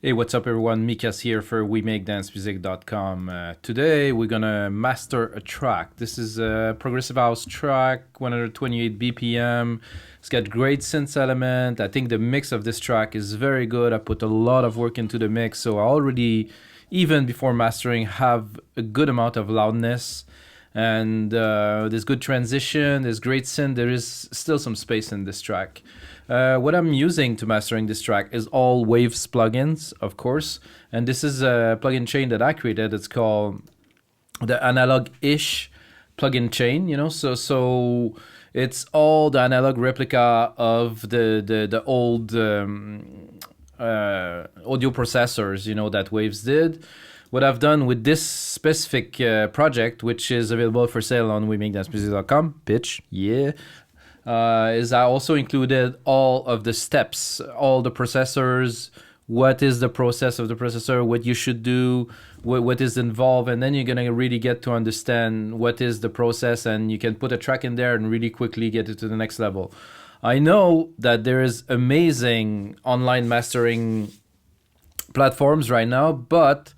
Hey, what's up, everyone? Mikas here for WeMakeDanceMusic.com. Today, we're gonna master a track. This is a progressive house track, 128 BPM. It's got great synth element. I think the mix of this track is very good. I put a lot of work into the mix, so I already, even before mastering, have a good amount of loudness. And there's good transition, there's great synth, there is still some space in this track. What I'm using to mastering this track is all Waves plugins, of course, and this is a plugin chain that I created. It's called the analog-ish plugin chain, so it's all the analog replica of the old audio processors, that Waves did. What I've done with this specific project, which is available for sale on WeMakeDanceMusic.com, pitch, yeah, is I also included all of the steps, all the processors, what is the process of the processor, what you should do, what is involved, and then you're going to really get to understand what is the process, and you can put a track in there and really quickly get it to the next level. I know that there is amazing online mastering platforms right now, but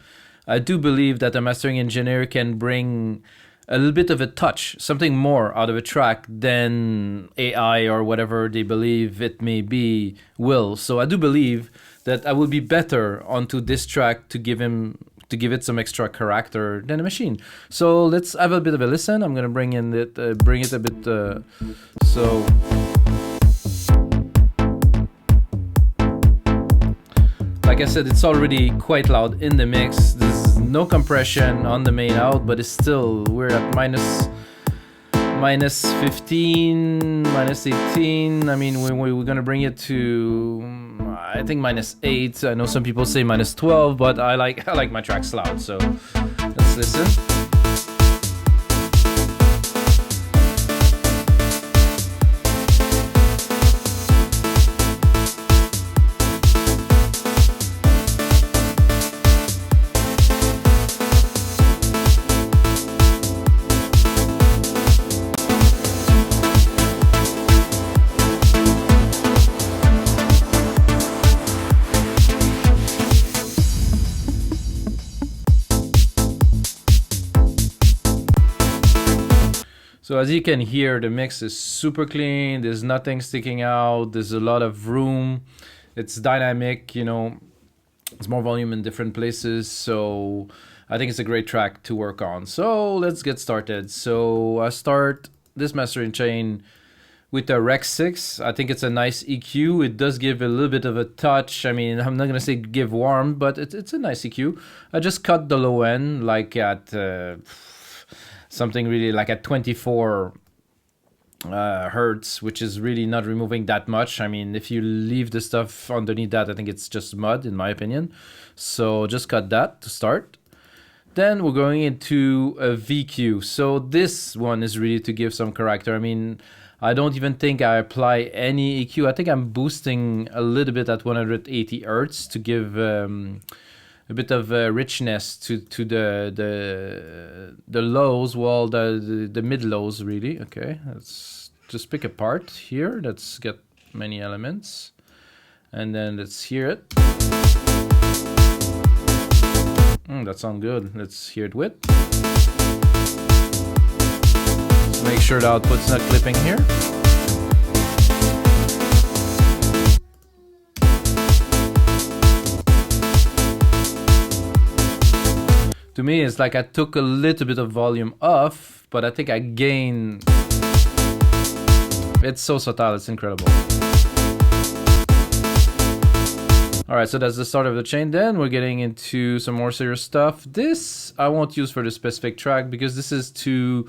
I do believe that a mastering engineer can bring a little bit of a touch, something more out of a track than AI or whatever they believe it may be will. So I do believe that I will be better onto this track to give it some extra character than a machine. So let's have a bit of a listen. I'm gonna bring it a bit. So. Like I said, it's already quite loud in the mix. There's no compression on the main out, but it's still, we're at minus 15, minus 18. I mean, we're gonna bring it to, I think minus 8. I know some people say minus 12, but I like my tracks loud, so let's listen. So as you can hear, the mix is super clean. There's nothing sticking out. There's a lot of room. It's dynamic, It's more volume in different places. So I think it's a great track to work on. So let's get started. So I start this mastering chain with the Rec 6. I think it's a nice EQ. It does give a little bit of a touch. I mean, I'm not going to say give warm, but it's a nice EQ. I just cut the low end like at... something really like at 24 hertz, which is really not removing that much. I mean, if you leave the stuff underneath that, I think it's just mud, in my opinion. So just cut that to start. Then we're going into a VQ. So this one is really to give some character. I mean, I don't even think I apply any EQ. I think I'm boosting a little bit at 180 hertz to give... a bit of richness to the lows, well, the mid lows really. Okay, let's just pick a part here that's got many elements, and then let's hear it. That sounds good. Let's hear it with. Let's make sure the output's not clipping here. To me, it's like I took a little bit of volume off, but I think I gained... It's so subtle, it's incredible. Alright, so that's the start of the chain. Then we're getting into some more serious stuff. This I won't use for the specific track because this is to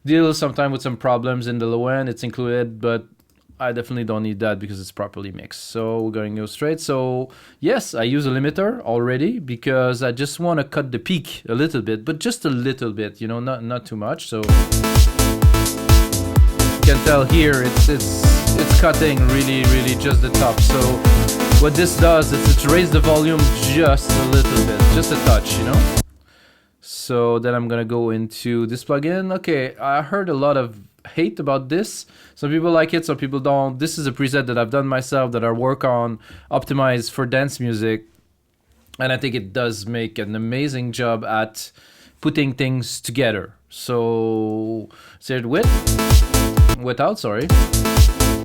deal sometimes with some problems in the low end. It's included, but I definitely don't need that because it's properly mixed. So we're going to go straight. So yes, I use a limiter already because I just want to cut the peak a little bit, but just a little bit, not too much. So you can tell here it's cutting really just the top. So what this does is it raises the volume just a little bit, just a touch, So then I'm gonna go into this plugin. Okay, I heard a lot of hate about this. Some people like it, some people don't. This is a preset that I've done myself that I work on, optimized for dance music. and I think it does make an amazing job at putting things together. So let's hear it without, sorry.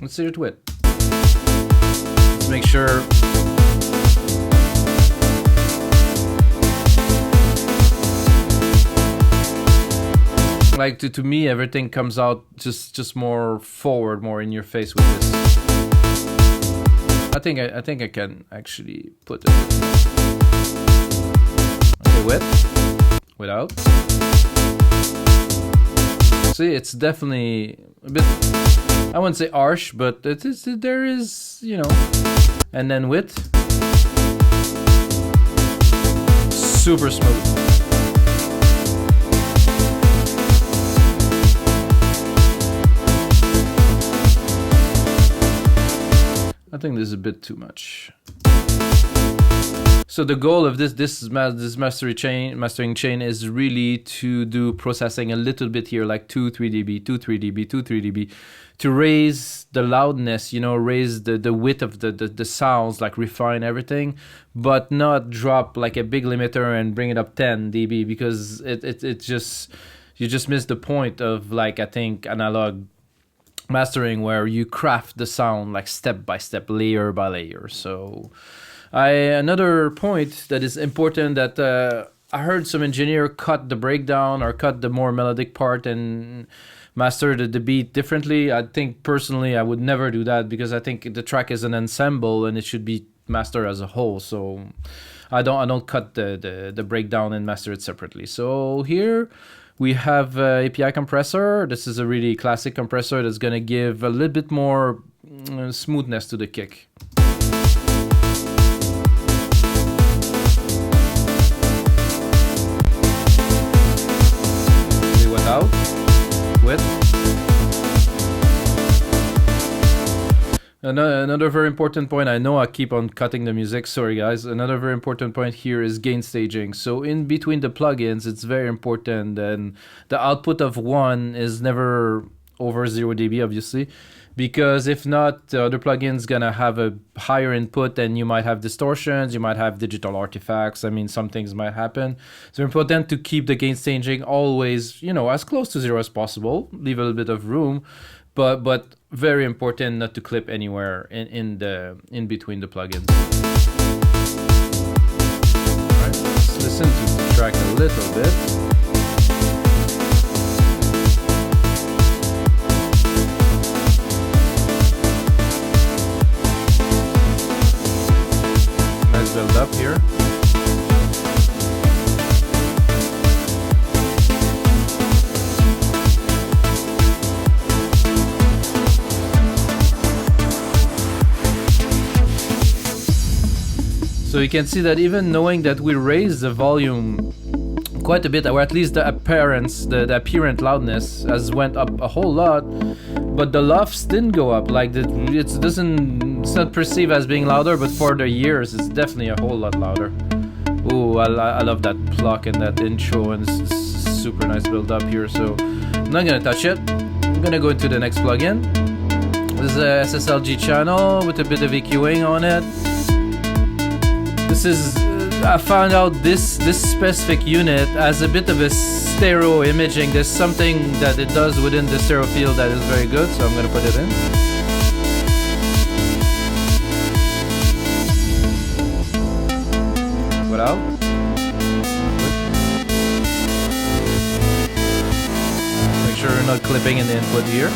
Let's hear it with. Let's make sure. Like to me, everything comes out just more forward, more in your face with this. I think I can actually put it. Okay, without. See, it's definitely a bit, I wouldn't say harsh, but there is, you know. And then with, super smooth. I think this is a bit too much. So the goal of this mastering chain is really to do processing a little bit here, like 2-3 dB, 2-3 dB, 2-3 dB, to raise the loudness, you know, raise the width of the sounds, like refine everything, but not drop like a big limiter and bring it up 10 dB, because it just, you just miss the point of, like, I think analog mastering, where you craft the sound like step by step, layer by layer. So another point that is important, that I heard some engineer cut the breakdown or cut the more melodic part and master the beat differently. I think personally I would never do that, because I think the track is an ensemble and it should be mastered as a whole. So I don't cut the breakdown and master it separately. So here we have API compressor. This is a really classic compressor that's gonna give a little bit more smoothness to the kick. Without, with. Another very important point, I know I keep on cutting the music, sorry guys. Another very important point here is gain staging. So in between the plugins, it's very important, and the output of one is never over 0 dB, obviously, because if not, the other plugins gonna have a higher input and you might have distortions, you might have digital artifacts. I mean, some things might happen. So important to keep the gain staging always, you know, as close to 0 as possible, leave a little bit of room, but very important not to clip anywhere in between the plugins. All right, let's listen to the track a little bit. Nice build up here. So you can see that even knowing that we raised the volume quite a bit, or at least the apparent loudness has went up a whole lot, but the lofts didn't go up. Like it's not perceived as being louder, but for the years it's definitely a whole lot louder. Ooh, I love that pluck and that intro, and it's super nice build up here. So I'm not gonna touch it. I'm gonna go into the next plugin. This is a SSLG channel with a bit of EQing on it. This is, I found out this specific unit has a bit of a stereo imaging. There's something that it does within the stereo field that is very good, so I'm gonna put it in. Without. Make sure you're not clipping in the input here.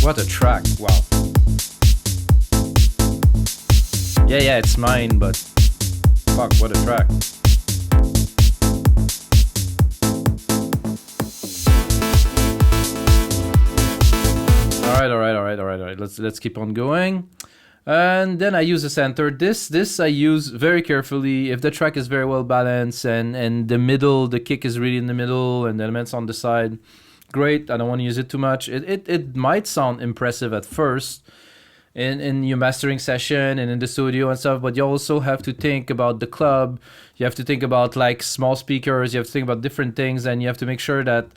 What a track, wow. Yeah, it's mine, but fuck, what a track. Alright, let's keep on going. And then I use a center. This I use very carefully. If the track is very well balanced and the middle, the kick is really in the middle and the elements on the side, great. I don't want to use it too much. It might sound impressive at first in your mastering session and in the studio and stuff, but you also have to think about the club. You have to think about like small speakers. You have to think about different things, and you have to make sure that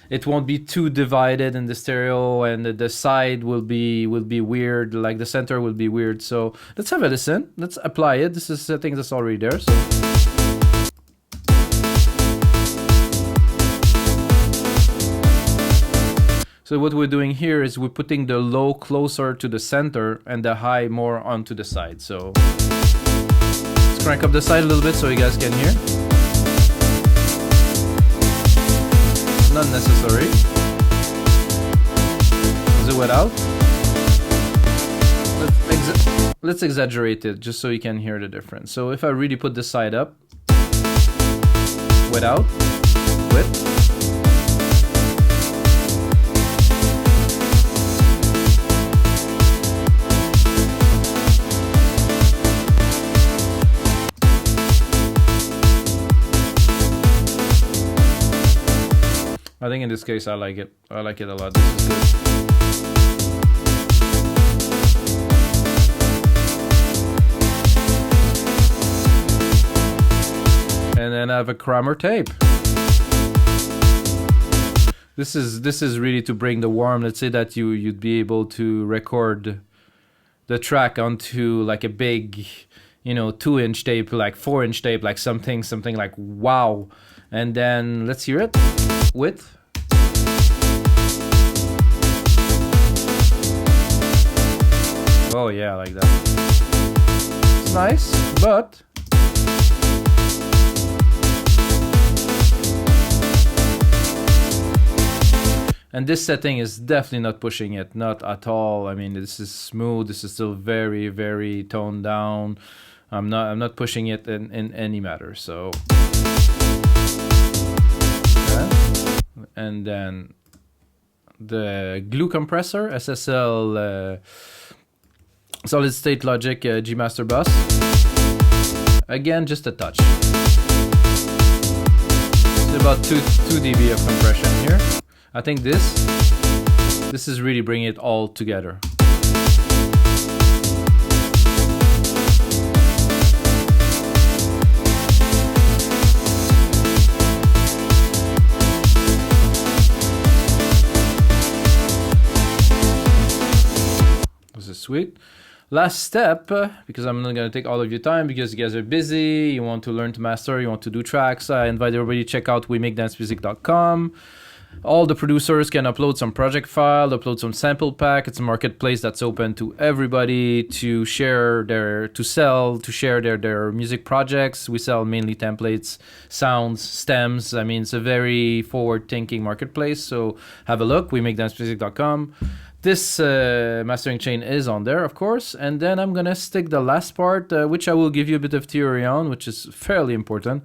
it won't be too divided in the stereo, and the side will be weird, like the center will be weird. So let's have a listen. Let's apply it. This is a thing that's already there. So what we're doing here is we're putting the low closer to the center and the high more onto the side. So let's crank up the side a little bit so you guys can hear. Not necessary. Zoom it out. Let's exaggerate it just so you can hear the difference. So if I really put the side up, without, with. I think in this case I like it. I like it a lot. This is good. And then I have a Kramer tape. This is really to bring the warm. Let's say that you'd be able to record the track onto like a big, 2-inch tape, like 4-inch tape, like something like wow. And then let's hear it with. Oh yeah, I like that. It's nice, but and this setting is definitely not pushing it, not at all. I mean, this is smooth. This is still very, very toned down. I'm not pushing it in any matter. So, okay. And then the glue compressor, SSL. Solid state logic G master bus. Again, just a touch. It's about 2 dB of compression here. I think this is really bringing it all together. This is sweet. Last step, because I'm not going to take all of your time because you guys are busy, you want to learn to master, you want to do tracks, I invite everybody to check out wemakedancemusic.com. All the producers can upload some project file, upload some sample pack. It's a marketplace that's open to everybody to share their music projects. We sell mainly templates, sounds, stems. I mean, it's a very forward-thinking marketplace, so have a look, wemakedancemusic.com. This mastering chain is on there, of course, and then I'm gonna stick the last part, which I will give you a bit of theory on, which is fairly important.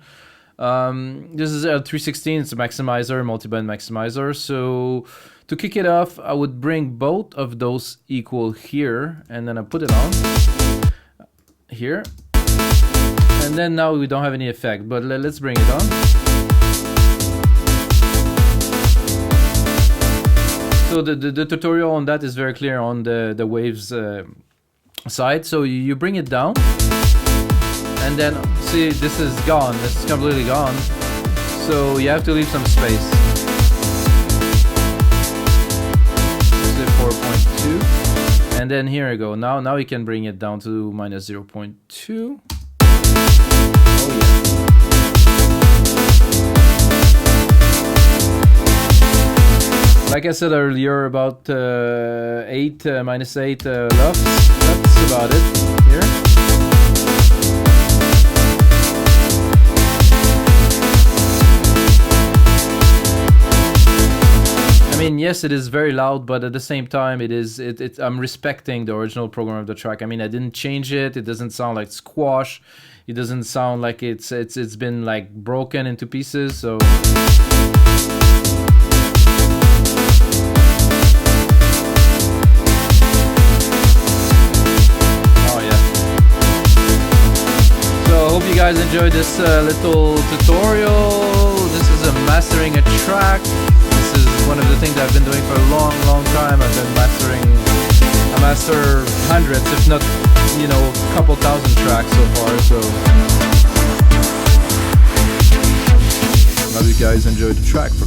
This is a 316, it's a maximizer, multiband maximizer. So to kick it off, I would bring both of those equal here, and then I put it on here. And then now we don't have any effect, but let's bring it on. So the tutorial on that is very clear on the waves side. So you bring it down, and then see this is gone. This is completely gone. So you have to leave some space. Say 4.2, and then here you go. Now you can bring it down to minus 0.2. Oh yeah. Like I said earlier, about minus 8 lufs. That's about it here. I mean, yes, it is very loud, but at the same time, I'm respecting the original program of the track. I mean, I didn't change it. It doesn't sound like squash. It doesn't sound like it's been like broken into pieces. So. Hope you guys enjoyed this little tutorial. This is a mastering a track. This is one of the things I've been doing for a long time. I've been mastering, I master hundreds, if not, a couple thousand tracks so far. So hope you guys enjoyed the track for